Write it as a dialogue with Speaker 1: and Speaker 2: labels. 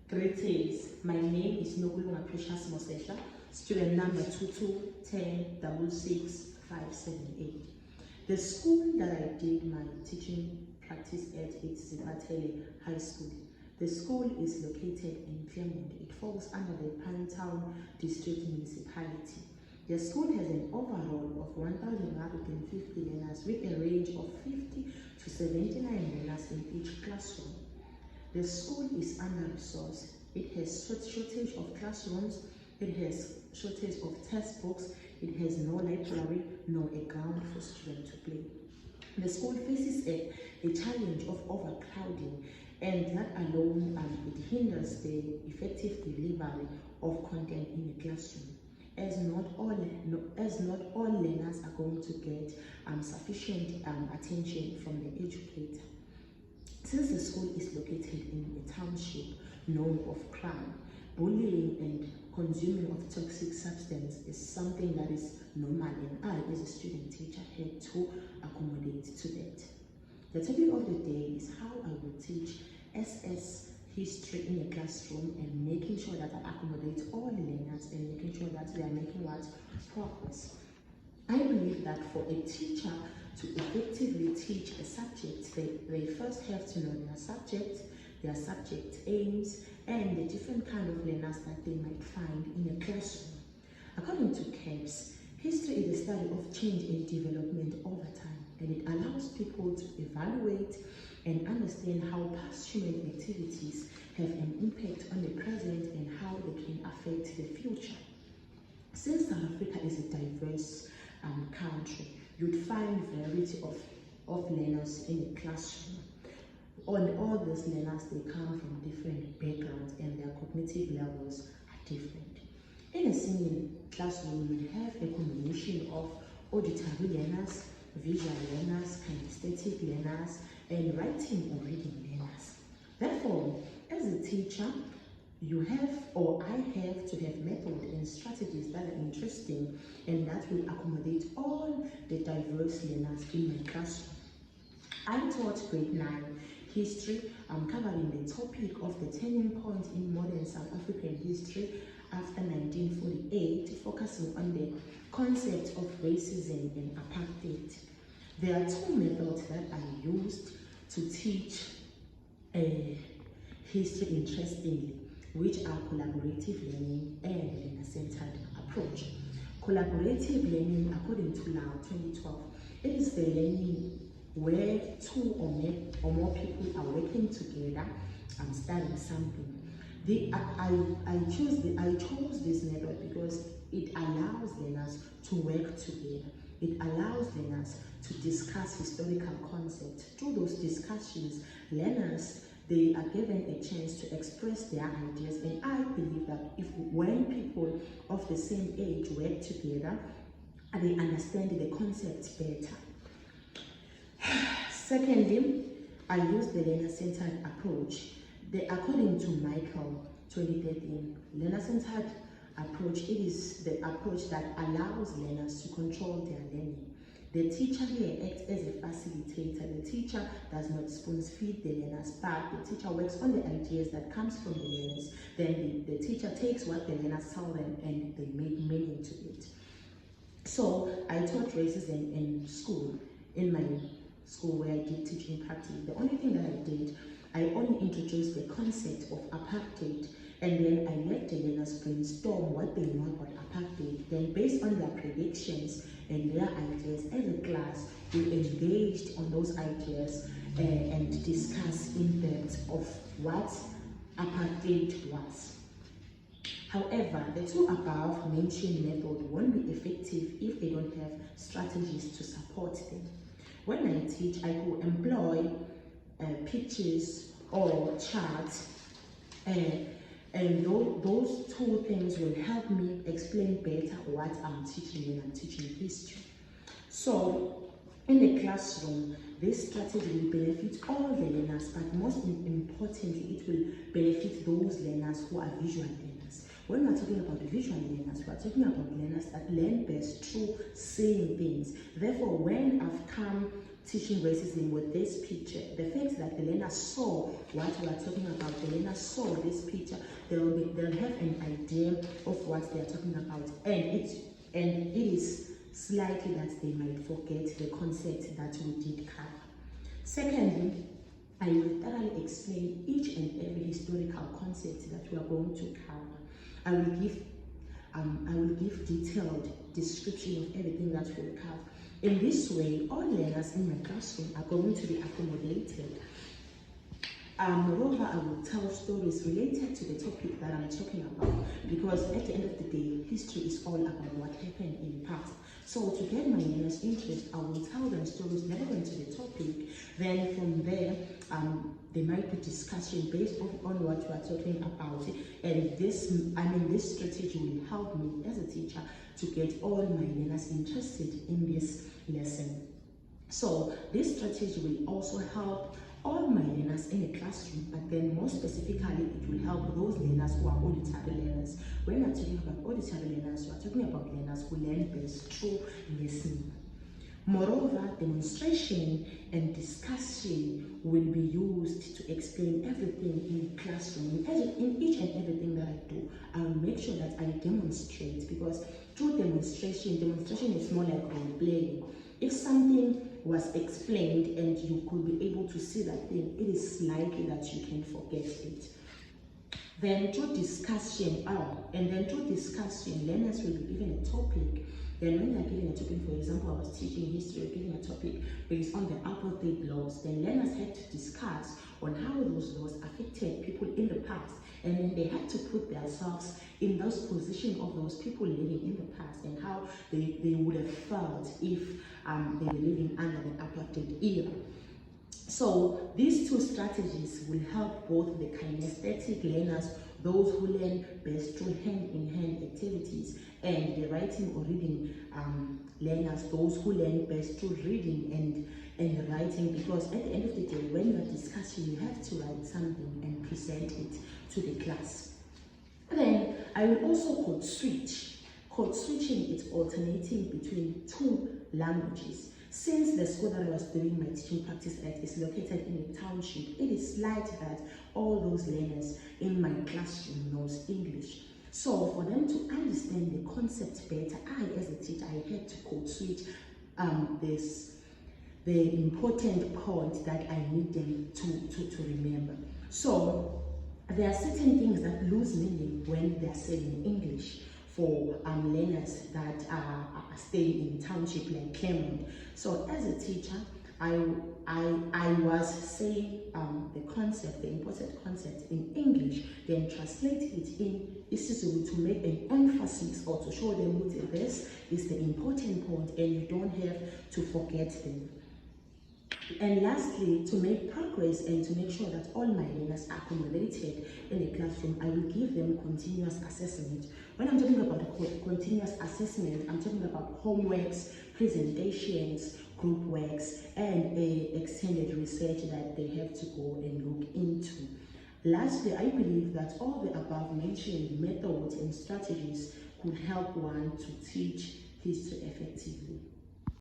Speaker 1: Greetings, my name is Nokulunga Precious Mosesha, student number 2210666578. The school that I did my teaching practice at is Zibatele High School. The school is located in Claremont. It falls under the Pinetown District Municipality. The school has an overall of 1,150 learners with a range of 50 to 79 learners in each classroom. The school is under-resourced. It has shortage of classrooms, it has shortage of textbooks, it has no library, nor a ground for students to play. The school faces a challenge of overcrowding, and that alone it hinders the effective delivery of content in the classroom, as not all learners are going to get sufficient attention from the educator. Since the school is located in a township known of crime, bullying and consuming of toxic substance is something that is normal, and I, as a student teacher, had to accommodate to that. The topic of the day is how I will teach SS history in a classroom and making sure that I accommodate all learners and making sure that they are making progress. I believe that for a teacher to effectively teach a subject, they first have to know their subject aims, and the different kind of learners that they might find in a classroom. According to KEBS, history is the study of change and development over time, and it allows people to evaluate and understand how past human activities have an impact on the present and how they can affect the future. Since South Africa is a diverse country, you'd find variety of learners in the classroom. All these learners, they come from different backgrounds and their cognitive levels are different. In a single classroom, you have a combination of auditory learners, visual learners, kinesthetic learners, and writing or reading learners. Therefore, as a teacher, you have, or I have to have methods and strategies that are interesting and that will accommodate all the diverse learners in my classroom. I taught grade 9 history. I'm covering the topic of the turning point in modern South African history after 1948, focusing on the concept of racism and apartheid. There are two methods that I used to teach history interestingly, which are collaborative learning and learner-centered approach. Collaborative learning, according to Lau 2012, it is the learning where two or more people are working together and studying something. I chose this method because it allows learners to work together. It allows learners to discuss historical concepts. Through those discussions, learners, they are given a chance to express their ideas, and I believe that when people of the same age work together, they understand the concepts better. Secondly, I use the learner-centered approach. According to Michael 2013, learner-centered approach, it is the approach that allows learners to control their learning. The teacher here acts as a facilitator. The teacher does not spoon-feed the learners, but the teacher works on the ideas that comes from the learners. Then the teacher takes what the learners tell them and they make meaning to it. So I taught racism in school, in my school where I did teaching practice. The only thing that I did, I only introduced the concept of apartheid, and then I let the learners brainstorm what they know about apartheid. Then based on their predictions and their ideas, as a class, we engaged on those ideas and discussed in depth of what apartheid was. However, the two above mentioned methods won't be effective if they don't have strategies to support them. When I teach, I will employ pictures or charts, and those two things will help me explain better what I'm teaching when I'm teaching history. So in the classroom, this strategy will benefit all the learners, but most importantly, it will benefit those learners who are visual learners. When we're talking about visual learners, we're talking about learners that learn best through seeing things. Therefore, when I've come teaching racism with this picture. The fact that the learner saw what we are talking about, the learner saw this picture, they'll have an idea of what they are talking about, and it is slightly that they might forget the concept that we did cover. Secondly, I will thoroughly explain each and every historical concept that we are going to cover. I will give detailed description of everything that we will cover. In this way, all learners in my classroom are going to be accommodated. Moreover, I will tell stories related to the topic that I'm talking about, because at the end of the day, history is all about what happened in the past. So to get my learners' interest, I will tell them stories relevant to the topic. Then from there, there might be discussion based on what we are talking about. And this strategy will help me as a teacher to get all my learners interested in this lesson. So this strategy will also help all my learners in the classroom, but then more specifically, it will help those learners who are auditory learners. When we're talking about auditory learners, we're talking about learners who learn best through listening. Moreover, demonstration and discussion will be used to explain everything in the classroom. In each and everything that I do, I will make sure that I demonstrate, because through demonstration is more like role playing. If something was explained and you could be able to see that thing, it is likely that you can forget it. Then through discussion, learners will be given a topic. Then when they are given a topic, for example, I was teaching history, giving a topic based on the apartheid laws, then learners had to discuss on how those laws affected people in the past, and then they had to put themselves in those positions of those people living in the past, and how they would have felt if they were living under the apartheid era. So these two strategies will help both the kinesthetic learners, those who learn best through hand-in-hand activities, and the writing or reading learners, those who learn best through reading and writing, because at the end of the day, when you are discussing, you have to write something and present it to the class. Then I will also code switch. Code switching is alternating between two languages. Since the school that I was doing my teaching practice at is located in a township, it is likely that all those learners in my classroom knows English. So for them to understand the concept better, I as a teacher, I had to code switch the important point that I need them to remember. So there are certain things that lose meaning when they are said in English for learners that are staying in township like Claremont. So as a teacher, I was saying the concept, the important concept in English, then translate it in Isizulu to make an emphasis or to show them that this is the important point and you don't have to forget them. And lastly, to make progress and to make sure that all my learners are accommodated in the classroom, I will give them continuous assessment. When I'm talking about continuous assessment, I'm talking about homeworks, presentations, group works, and extended research that they have to go and look into. Lastly, I believe that all the above mentioned methods and strategies could help one to teach history effectively.